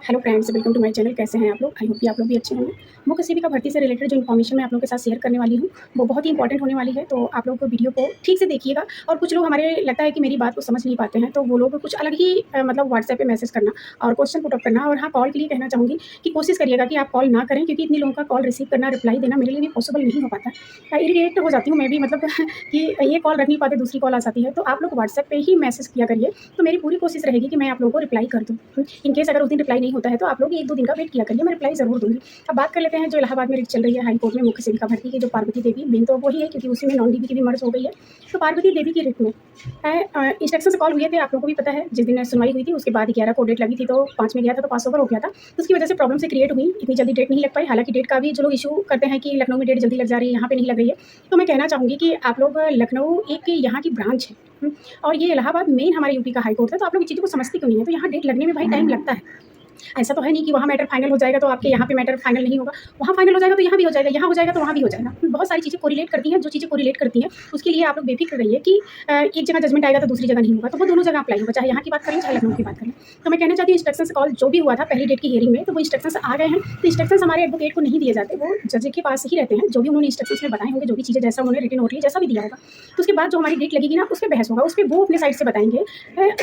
Hello friends, welcome to my channel. कैसे हैं आप लोग? आई होप कि आप लोग भी अच्छे होंगे। मुख्य सेविका भर्ती से रिलेटेड जो इन्फॉर्मेशन मैं आप लोगों के साथ शेयर करने वाली हूँ, वो बहुत ही इंपॉर्टेंट होने वाली है। तो आप लोग को वीडियो को ठीक से देखिएगा। और कुछ लोग हमारे लगता है कि मेरी बात को समझ नहीं पाते हैं, तो वो लोग कुछ अलग ही मतलब व्हाट्सएप पे मैसेज करना और क्वेश्चन पुट अप करना। और हाँ, कॉल के लिए कहना चाहूँगी कि कोशिश करिएगा कि आप कॉल ना करें, क्योंकि इतने लोगों का कॉल रिसीव करना, रिप्लाई देना मेरे लिए भी पॉसिबल नहीं हो पाता है। इरिटेट हो जाती हूँ मैं भी, मतलब कि ये कॉल रख नहीं पाते, दूसरी कॉल आ जाती है। तो आप लोग व्हाट्सएप पे ही मैसेज किया करिए, तो मेरी पूरी कोशिश रहेगी कि मैं आप लोगों को रिप्लाई कर दूँ। इन केस अगर उस दिन रिप्लाई नहीं होता है तो आप लोग 1-2 दिन का वेट किया करिए, मैं रिप्लाई ज़रूर दूँगी। अब बात कर लेते हैं जो इलाहाबाद में रिट चल रही है हाई कोर्ट में मुख्य सेविका भर्ती की, जो पार्वती देवी, मेन तो वही है क्योंकि उसी में नॉन डीबी की भी मर्ज हो गई है। तो पार्वती देवी की रिट में इंस्ट्रक्शन से कॉल हुए थे, आप लोगों को भी पता है। जिस दिन सुनवाई हुई थी उसके बाद 11 को डेट लगी थी, तो 5 में गया था तो पास ओवर हो गया था। तो उसकी वजह से प्रॉब्लम से क्रिएट हुई, इतनी जल्दी डेट नहीं लग पाई। हालांकि डेट का भी जो लोग इशू करते हैं कि लखनऊ में डेट जल्दी लग जा रही है, यहाँ पे नहीं लग रही है। तो मैं कहना चाहूँगी कि आप लोग, लखनऊ एक यहाँ की ब्रांच है, और ये इलाहाबाद मेन हमारे यूपी का हाई कोर्ट है। तो आप लोग चीज़ों को समझते क्यों नहीं है? तो यहाँ डेट लगने में भाई टाइम लगता है। ऐसा तो है नहीं कि वहाँ मैटर फाइनल हो जाएगा तो आपके यहाँ पे मैटर फाइनल नहीं होगा। वहाँ फाइनल हो जाएगा तो यहाँ भी हो जाएगा, यहाँ हो जाएगा तो वहाँ भी हो जाएगा। बहुत सारी चीज़ें कोरिलेट करती हैं। जो चीज़ें कोरिलेट करती हैं उसके लिए आप लोग बेफिक्र रहिए कि एक जगह जजमेंट आएगा तो दूसरी जगह नहीं होगा, तो वो दोनों जगह अप्लाई होगा, चाहे यहाँ की बात करें चाहे लखनऊ की बात करें। तो मैं कहना चाहती हूँ, इंस्ट्रक्शन कॉल जो भी हुआ था पहली डेट की हियरिंग में, तो वो इंस्ट्रक्शन आ गए हैं। तो इंस्ट्रक्शन हमारे एडवोकेट को नहीं दिए जाते, वो जज के पास ही रहते हैं। जो भी उन्होंने इंस्ट्रक्शन में बताए होंगे, जो भी चीज़ें जैसा उन्होंने रिटन ओरली जैसा भी दिया होगा, तो उसके बाद जो हमारी डेट लगेगी ना, उस पर बहस होगा, उस पर वो अपने साइड से बताएंगे।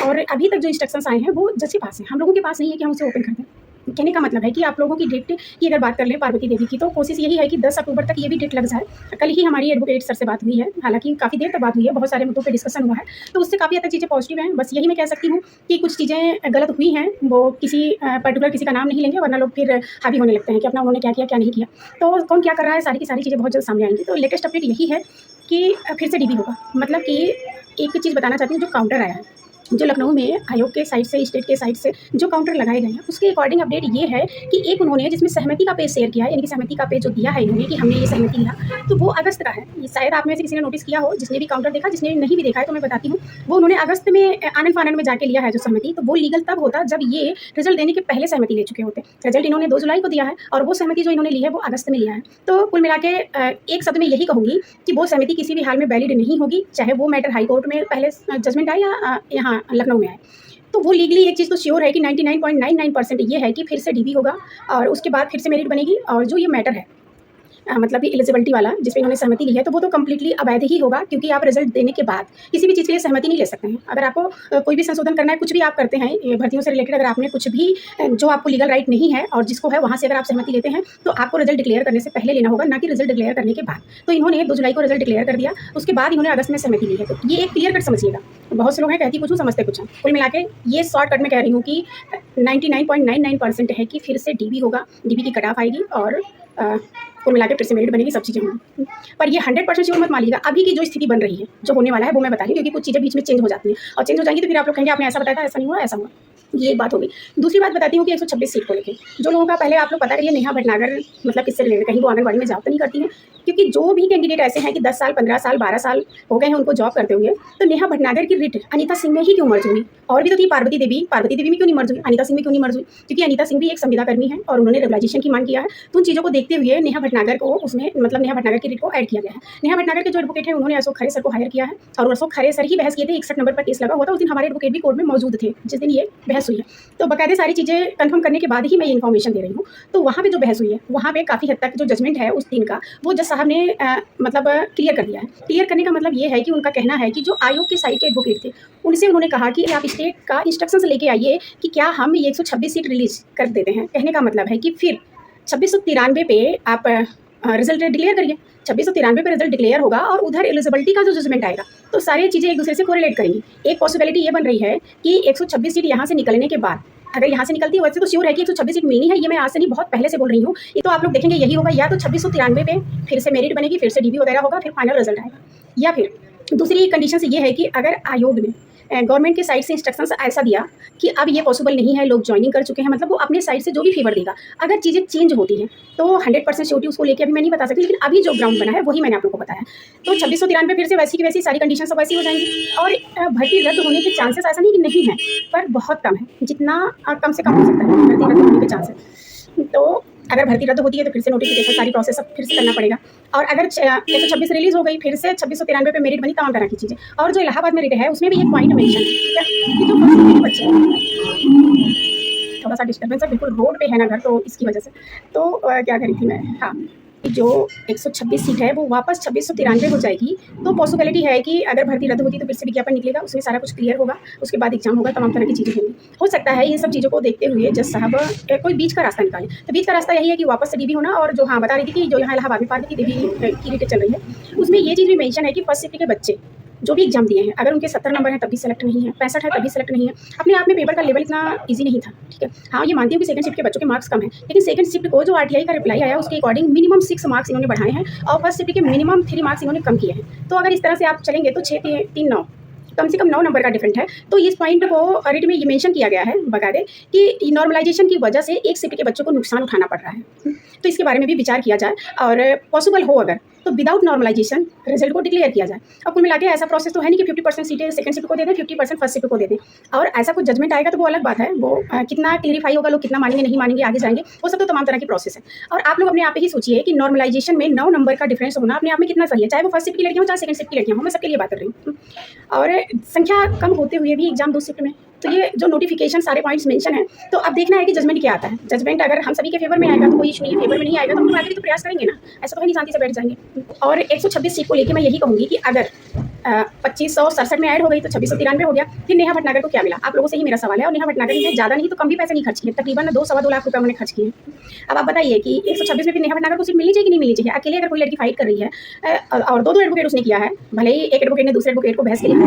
और अभी तक जो इंस्ट्रक्शंस आए हैं वो जज के पास है, हम लोगों के पास नहीं है कि हम उसे ओपन कर दें। कहने का मतलब है कि आप लोगों की डेट की अगर बात कर लें पार्वती देवी की, तो कोशिश यही है कि 10 अक्टूबर तक ये भी डेट लग जाए। कल ही हमारी एडवोकेट सर से बात हुई है, हालांकि काफ़ी देर तक बात हुई है, बहुत सारे मुद्दों पे डिस्कशन हुआ है, तो उससे काफ़ी हद तक चीज़ें पॉजिटिव हैं। बस यही मैं कह सकती हूँ कि कुछ चीज़ें गलत हुई हैं, वो किसी पर्टिकुलर किसी का नाम नहीं लेंगे, वरना लोग फिर हावी होने लगते हैं कि अपना उन्होंने क्या किया क्या नहीं किया। तो कौन क्या कर रहा है, सारी की सारी चीज़ें बहुत जल्द सामने आएंगी। तो लेटेस्ट अपडेट यही है कि फिर से डीबी होगा। मतलब कि एक चीज़ बताना चाहती हूँ, जो काउंटर आया है, जो लखनऊ में आयोग के साइड से, स्टेट के साइड से जो काउंटर लगाए गए हैं, उसके अकॉर्डिंग अपडेट ये है कि एक उन्होंने जिसमें सहमति का पेज शेयर किया है, यानी कि सहमति का पेज जो दिया है इन्होंने कि हमने ये सहमति दिया, तो वो अगस्त का है। ये शायद आप में से किसी ने नोटिस किया हो, जिसने भी काउंटर देखा, जिसने नहीं भी देखा है तो मैं बताती हूँ। वो उन्होंने अगस्त में आनंद फानंद में जाके लिया है जो सहमति, तो वो लीगल तब होता जब ये रिजल्ट देने के पहले सहमति ले चुके होते। रिजल्ट इन्होंने 2 जुलाई को दिया है और वो सहमति जो इन्होंने ली है वो अगस्त में लिया है। तो कुल मिला के एक शब्द में यही कहूँगी कि वो सहमति किसी भी हाल में वैलिड नहीं होगी, चाहे वो मैटर हाई कोर्ट में पहले जजमेंट आए या यहाँ लखनऊ में आए। तो वो लीगली एक चीज़ तो श्योर है कि 99.99% ये है कि फिर से डीबी होगा, और उसके बाद फिर से मेरिट बनेगी। और जो ये मैटर है मतलब कि एलिजिबिलिटी वाला जिसमें इन्होंने सहमति ली है, तो वो तो कंप्लीटली अवैध ही होगा, क्योंकि आप रिजल्ट देने के बाद किसी भी चीज़ के लिए सहमति नहीं ले सकते हैं। अगर आपको कोई भी संशोधन करना है, कुछ भी आप करते हैं ये भर्तियों से रिलेटेड, अगर आपने कुछ भी जो आपको लीगल राइट नहीं है और जिसको है वहाँ से अगर आप सहमति लेते हैं, तो आपको रिजल्ट डिक्लेयर करने से पहले लेना होगा, ना कि रिजल्ट डिक्लेयर करने के बाद। तो इन्होंने 2 जुलाई को रिजल्ट डिक्लेयर कर दिया, उसके बाद इन्होंने अगस्त में सहमति ली है। तो ये एक क्लियर कट समझिएगा। बहुत से लोग हैं कहती कुछ हूँ समझते कुछ हैं। कुल मिला के ये शॉर्टकट में कह रही हूँ कि 99.99% है कि फिर से डीबी होगा, डीबी की कट ऑफ आएगी और कुल मिला के फिर से मेरिट बनेगी, सब चीज़ें होंगी। पर ये 100% श्योर मत मानिएगा। अभी की जो स्थिति बन रही है, जो होने वाला है, वो मैं बता रही हूँ, क्योंकि कुछ चीज़ें बीच में चेंज हो जाती हैं, और चेंज हो जाएंगी तो फिर आप लोग कहेंगे आपने ऐसा बताया था, ऐसा नहीं हुआ, ऐसा हुआ। ये एक बात होगी। दूसरी बात बताती हूँ कि 126 सीट को लेके जो लोगों का, पहले आप लोग पता करिए नेहा भटनागर मतलब किससे रिलेटेड, कहीं वो आंगनबाड़ी में जॉब तो नहीं करती हैं, क्योंकि जो भी कैंडिडेट ऐसे हैं कि 10 साल 15 साल 12 साल हो गए हैं उनको जॉब करते हुए, तो नेहा भटनागर की रिट अनीता सिंह में ही क्यों मर्ज हुई? और भी तो थी पार्वती देवी में क्यों नहीं मर्ज हुई, अनीता सिंह में क्यों नहीं मर्ज हुई? क्योंकि अनीता सिंह भी एक संविदा कर्मी है और उन्होंने रेगुलाइजेशन की मांग किया है। तो उन चीज़ों को देखते हुए नेहा भटनागर को उसमें, मतलब नेहा भटनागर की रिट को ऐड किया गया है। नेहा भटनागर के जो एडवोकेट है उन्होंने अशोक खरे सर को हायर किया है, और अशोक खरे सर ही बहस किए थे। 61 नंबर पर केस लगा हुआ था, उस दिन हमारे एडवोकेट भी कोर्ट में मौजूद थे जिस दिन ये बहस हुई है। तो बाकायदे सारी चीज़ें कंफर्म करने के बाद ही मैं ये इन्फॉर्मेशन दे रही हूँ। तो वहाँ पे जो बहस हुई है, वहाँ पे काफ़ी हद तक जो जजमेंट है उस दिन का, वो जज साहब ने मतलब क्लियर कर दिया है। क्लियर करने का मतलब ये है कि उनका कहना है कि जो आयोग के साइड के एडवोकेट थे, उनसे उन्होंने कहा कि आप स्टेट का इंस्ट्रक्शंस लेके आइए कि क्या हम ये 126 सीट रिलीज कर देते हैं। कहने का मतलब है कि फिर 2693 पे आप रिजल्ट डिक्लेयर करिए। 2693 पे रिजल्ट डिक्लेयर होगा और उधर एलिजिबिलिटी का जो जजमेंट आएगा, तो सारी चीज़ें एक दूसरे से कोरिलेट करेंगी। एक पॉसिबिलिटी ये बन रही है कि 126 सीट यहाँ से निकलने के बाद, अगर यहाँ से निकलती है, वैसे तो श्योर है कि 126 सीट मिलनी है, ये मैं आज से नहीं बहुत पहले से बोल रही हूँ। ये तो आप लोग देखेंगे यही होगा, या तो 2693 पे फिर से मेरिट बनेगी, फिर से डीबी वगैरह होगा, फिर फाइनल रिजल्ट आएगा। या फिर दूसरी कंडीशन ये है कि अगर आयोग ने गवर्नमेंट के साइड से इंस्ट्रक्शंस ऐसा दिया कि अब ये पॉसिबल नहीं है, लोग ज्वाइनिंग कर चुके हैं, मतलब वो अपने साइड से जो भी फेवर देगा, अगर चीज़ें चेंज होती हैं तो 100% श्योरिटी उसको लेके अभी मैं नहीं बता सकती, लेकिन अभी जो ग्राउंड बना है वही मैंने आप लोगों को बताया। तो 2693 फिर से वैसी की वैसी सारी कंडीशन सब वैसी हो जाएंगी, और भर्ती रद्द होने के चांसेस ऐसा नहीं कि नहीं है, पर बहुत कम है, जितना कम से कम हो सकता है भर्ती रद्द होने के चांसेस। तो अगर भर्ती रद्द होती है तो फिर से नोटिफिकेशन सारी प्रोसेस सब फिर से करना पड़ेगा। और अगर 126 रिलीज हो गई, फिर से 2693 पे मेरिट बनी, तमाम तरह की चीज़ें। और जो इलाहाबाद में रिट है उसमें भी एक पॉइंट मेंशन है, ठीक है, कि जो फर्स्ट बच्चे थोड़ा सा डिस्टर्बेंस है, बिल्कुल रोड पे है ना घर, तो इसकी वजह से। तो क्या करी थी मैं, हाँ, जो 126 सीट है वो वापस 2693 हो जाएगी। तो पॉसिबिलिटी है कि अगर भर्ती रद्द होती तो फिर से विज्ञापन निकलेगा, उसमें सारा कुछ क्लियर होगा, उसके बाद एग्जाम होगा, तमाम तरह की चीज़ें होंगी। हो सकता है ये सब चीज़ों को देखते हुए जज साहब कोई बीच का रास्ता निकालें। तो बीच का रास्ता यही है कि वापस से डीबी होना, और जो हाँ बता रही थी कि जो यहाँ इलाहाबाद में पार्टी की डीबी की रेटें चल रही है, उसमें ये चीज़ भी मेंशन है कि फर्स्ट शिफ्ट के बच्चे जो भी एग्जाम दिए हैं, अगर उनके 70 नंबर हैं तब भी सेलेक्ट नहीं है, 65 है तब भी सेलेक्ट नहीं है। अपने आप में पेपर का लेवल इतना ईजी नहीं था, ठीक है। हाँ, ये मानती हूँ कि सेकंड शिफ्ट के बच्चों के मार्क्स कम है, लेकिन सेकंड शिफ्ट को जो आरटीआई का रिप्लाई आया उसके अकॉर्डिंग मिनिमम 6 मार्क्स इन्होंने बढ़ाए हैं, और फर्स्ट शिफ्ट के मिनिमम 3 मार्क्स इन्होंने कम किए हैं। तो अगर इस तरह से आप चलेंगे तो 6 3 9 कम से कम 9 नंबर का डिफरेंट है। तो इस पॉइंट को रिट में ये मेंशन किया गया है बकायदे कि नॉर्मलाइजेशन की वजह से एक शिफ्ट के बच्चों को नुकसान उठाना पड़ रहा है। तो इसके बारे में भी विचार किया जाए, और पॉसिबल हो अगर तो विदाउट नॉर्मलाइजेशन रिजल्ट को डिक्लेयर किया जाए। अब कुल मिला के ऐसा प्रोसेस तो है नहीं कि 50% सीटें सेकंड शिफ्ट को दे दें, 50% फर्स्ट शिफ्ट को दे दें, और ऐसा कुछ जजमेंट आएगा तो वो अलग बात है। वो कितना क्लियरिफाई होगा, लोग कितना मानेंगे नहीं मानेंगे, आगे जाएंगे, वो सब तो तमाम तरह की प्रोसेस है। और आप लोग अपने आप ही सोचिए कि नॉर्मलाइजेशन में 9 नंबर का डिफरेंस होना अपने आप में कितना सही है, चाहे वो फर्स्ट शिफ्ट की लड़कियां हो चाहे सेकंड शिफ्ट की लड़कियां हो, मैं सबके लिए बात कर रही हूँ। और संख्या कम होते हुए भी एग्जाम 2 शिफ्ट में, तो ये जो नोटिफिकेशन सारे पॉइंट्स मेंशन है, तो अब देखना है कि जजमेंट क्या आता है। जजमेंट अगर हम सभी के फेवर में आएगा तो कोई इशू नहीं है, फेवर में नहीं आएगा तो हम लोग आगे भी तो प्रयास करेंगे ना, ऐसा तो है नहीं शांति से बैठ जाएंगे। और 126 सीट को लेकर मैं यही कहूँगी कि अगर 2567 में ऐड हो गई तो 2693 हो गया। फिर नेहा भटनागर को क्या मिला, आप लोगों से ही मेरा सवाल है। और नेहा भटनागर ने ज़्यादा नहीं तो कम भी पैसे नहीं खर्च किए, तकरीबन 2-2.25 लाख रुपये उन्होंने खर्च किए। अब आप बताइए कि 126 में फिर नेहा भटनागर को सीट मिलनी चाहिए कि नहीं मिलनी चाहिए। अकेले अगर कोई लड़की फाइट कर रही है, और 2-2 एडवोकेट उसने किया है, भले ही एक एडवोकेट ने दूसरे एडवोकेट को बहस के लिए,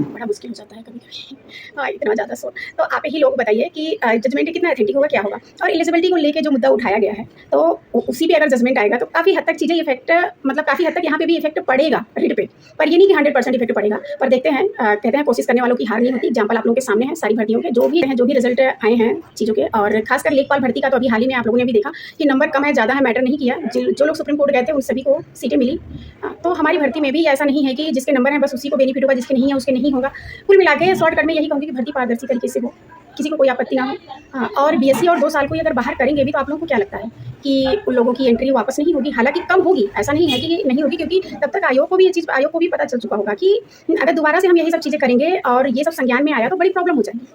बड़ा मुश्किल हो जाता है कभी कभी, हाँ इतना ज़्यादा शोर। तो आप ही लोग बताइए कि जजमेंट कितना अथेंटिक होगा, क्या होगा। और एलिजिबिलिटी को लेके जो मुद्दा उठाया गया है, तो उसी पे अगर जजमेंट आएगा तो काफ़ी हद तक चीज़ें इफेक्ट, मतलब काफ़ी हद तक यहाँ पे भी इफेक्ट पड़ेगा रिट पे, पर ये नहीं कि 100% इफेक्ट पड़ेगा। पर देखते हैं, कहते हैं कोशिश करने वालों की हार नहीं होती। एग्जाम्पल आप लोगों के सामने है सारी भर्तियों के, जो भी रिजल्ट आए हैं चीज़ों के, और खासकर लेखपाल भर्ती का तो अभी हाल ही में आप लोगों ने भी देखा कि नंबर कम है ज़्यादा है मैटर नहीं किया। जो लोग सुप्रीम कोर्ट गए थे उन सभी को सीटें मिली। तो हमारी भर्ती में भी ऐसा नहीं है कि जिसके नंबर है बस उसी को बेनिफिट होगा, जिसके नहीं है उसके नहीं होगा। कुल मिला के शॉर्टकट में यही कहूँगी कि भर्ती पारदर्शी तरीके से हो, किसी को कोई आपत्ति ना हो। हाँ, और बीएससी और 2 साल को अगर बाहर करेंगे भी तो आप लोगों को क्या लगता है कि उन लोगों की एंट्री वापस नहीं होगी? हालांकि कम होगी, ऐसा नहीं है कि नहीं होगी, क्योंकि तब तक आयोग को भी पता चल चुका होगा कि अगर दोबारा से हम यही सब चीज़ें करेंगे और ये सब संज्ञान में आया तो बड़ी प्रॉब्लम हो जाएगी।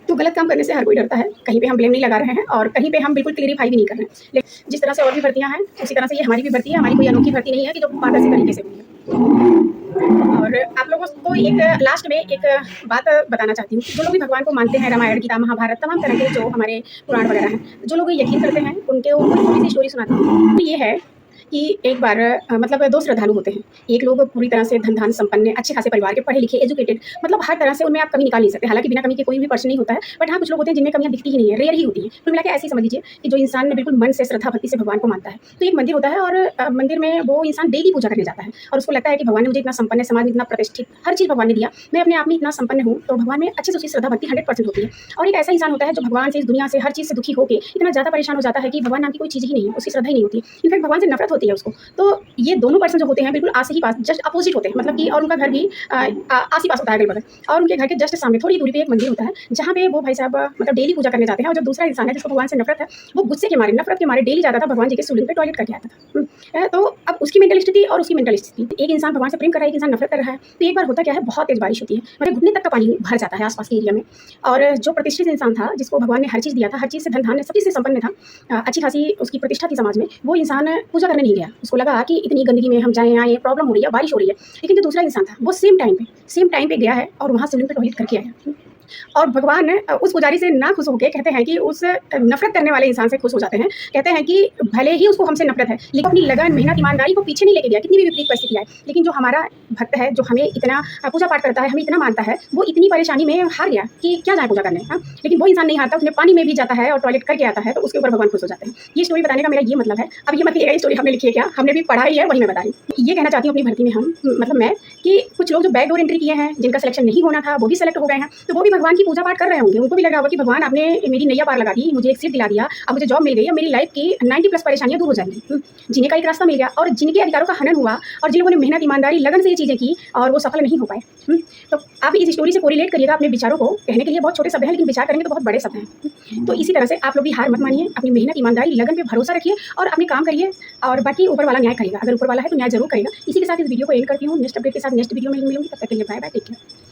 तो गलत काम करने से हर कोई डरता है, कहीं पे हम ब्लेम नहीं लगा रहे हैं और कहीं पे हम बिल्कुल क्लियरिफाई भी नहीं कर रहे हैं। लेकिन जिस तरह से और भी भर्तियां हैं उसी तरह से ये हमारी भी भर्ती है। हमारी कोई अनोखी भर्ती नहीं है कि जो पारदर्शी तरीके से हुई है। और आप लोगों को एक लास्ट में एक बात बताना चाहती हूँ, जो लोग भी भगवान को मानते हैं, रामायण गीता महाभारत तमाम तरह के जो हमारे पुराण वगैरह हैं, जो लोग यकीन करते हैं उनके ऊपर थोड़ी सी स्टोरी सुनाती हूँ। तो ये है कि एक बार मतलब 2 श्रद्धालु होते हैं। एक लोग पूरी तरह से धन संपन्न, अच्छे खासे परिवार के, पढ़े लिखे, एजुकेटेड, मतलब हर तरह से उनमें आप कमी निकाल नहीं सकते। हालांकि बिना कमी के कोई भी पर्सन नहीं होता है, बट हाँ कुछ लोग होते हैं जिनमें कमियां दिखती ही नहीं है, रेयर ही होती है। कुल मिला के ऐसे ही समझ लीजिए कि जो इंसान बिल्कुल मन से श्रद्धा भक्ति से भगवान को मानता है, तो एक मंदिर होता है और मंदिर में वो इंसान डेली पूजा करने जाता है और उसको लगता है कि भगवान ने मुझे इतना संपन्न, समाज में इतना प्रतिष्ठित, हर चीज़ भगवान ने दिया, मैं अपने आप में इतना संपन्न हूँ, तो भगवान में अच्छे से उसकी श्रद्धा भक्ति 100% होती है। और एक ऐसा इंसान होता है जो भगवान से, इस दुनिया से, हर चीज़ से दुखी होकर इतना ज़्यादा परेशान हो जाता है कि भगवान नाम की कोई चीज़ ही नहीं है, उसकी श्रद्धा ही नहीं होती, इनफैक्ट भगवान से नफरत होती है उसको। तो ये दोनों पर्सन जो होते हैं बिल्कुल आस ही पास, जस्ट अपोजिट होते हैं, मतलब कि और उनका घर भी आस ही पास होता है, अगल बगल, और उनके घर के जस्ट सामने थोड़ी दूरी पे एक मंदिर होता है जहाँ पे वो भाई साहब मतलब डेली पूजा करने जाते हैं। और जब दूसरा इंसान है जिसको भगवान से नफरत है, वो गुस्से के मारे, नफरत के मारे डेली जाता था भगवान जी के शिवलिंग पे टॉयलेट करके आता था। तो अब उसकी मेंटल स्थिति और उसकी मेंटल स्थिति, एक इंसान भगवान से प्रेम कर रहा है, एक इंसान नफरत कर रहा है। तो एक बार होता क्या है, बहुत तेज बारिश होती है, मतलब घुटने तक का पानी भर जाता है आसपास के एरिया में। और जो प्रतिष्ठित इंसान था, जिसको भगवान ने हर चीज़ दिया था, हर चीज़ से धन धान्य सब चीज़ से संपन्न था, अच्छी खासी उसकी प्रतिष्ठा थी समाज में, वो इंसान पूजा करने नहीं गया। उसको लगा कि इतनी गंदगी में हम जाएँ आए, प्रॉब्लम हो रही है, बारिश हो रही है। लेकिन जो दूसरा इंसान था वो सेम टाइम पे गया है और वहाँ शिवलिंग पे टॉयलेट करके आया। और भगवान उस पुजारी से ना खुश होकर कहते हैं कि उस नफरत करने वाले इंसान से खुश हो जाते हैं। कहते हैं कि भले ही उसको हमसे नफरत है, लेकिन अपनी लगन, मेहनत, ईमानदारी को पीछे नहीं लेके गया, कितनी भी विपरीत परिस्थिति आए। लेकिन जो हमारा भक्त है, जो हमें इतना पूजा पाठ करता है, हमें इतना मानता है, वो इतनी परेशानी में हार गया कि क्या जाए पूजा करने। हाँ, लेकिन वो इंसान नहीं हारता, उसने पानी में भी जाता है और टॉयलेट करके आता है, तो उसके ऊपर भगवान खुश हो जाते हैं। ये स्टोरी बताने का मेरा ये मतलब है। अब ये मत कहिएगा ये स्टोरी हमने लिखी है क्या, हमने भी पढ़ा ही है, वही मैं बता रही हूँ। ये कहना चाहती हूँ अपनी भर्ती में हम, मतलब मैं, कि कुछ लोग जो बैकडोर एंट्री किए हैं, जिनका सिलेक्शन नहीं होना था, वो भी सिलेक्ट हो गए हैं, तो वो भी भगवान की पूजा पाठ कर रहे होंगे। उनको भी लग रहा होगा कि भगवान आपने मेरी नैया पार लगा दी, मुझे एक सीट दिला दिया, अब मुझे जॉब मिल गई, अब मेरी लाइफ की 90+ परेशानियां दूर हो जाएंगी। जीने का एक रास्ता मिल गया। और जिनके अधिकारों का हनन हुआ और जिन लोगों ने मेहनत, ईमानदारी, लगन से ये चीज़ें की और वो सफल नहीं हो पाए, तो आप इस स्टोरी से कोरिलेट करिएगा अपने विचारों को। कहने के लिए बहुत छोटे शब्द हैं, लेकिन विचार करेंगे तो बहुत बड़े शब्द हैं। तो इसी तरह से आप लोग भी हार मत मानिए, अपनी मेहनत, ईमानदारी, लगन पे भरोसा रखिए और अपने काम करिए, और बाकी ऊपर वाला न्याय करेगा। अगर ऊपर वाला है तो न्याय जरूर करेगा। इसी के साथ इस वीडियो को एंड करती हूँ। नेक्स्ट अपडेट के साथ नेक्स्ट वीडियो में मिलूंगी। तब तक के लिए बाय बाय, टेक केयर।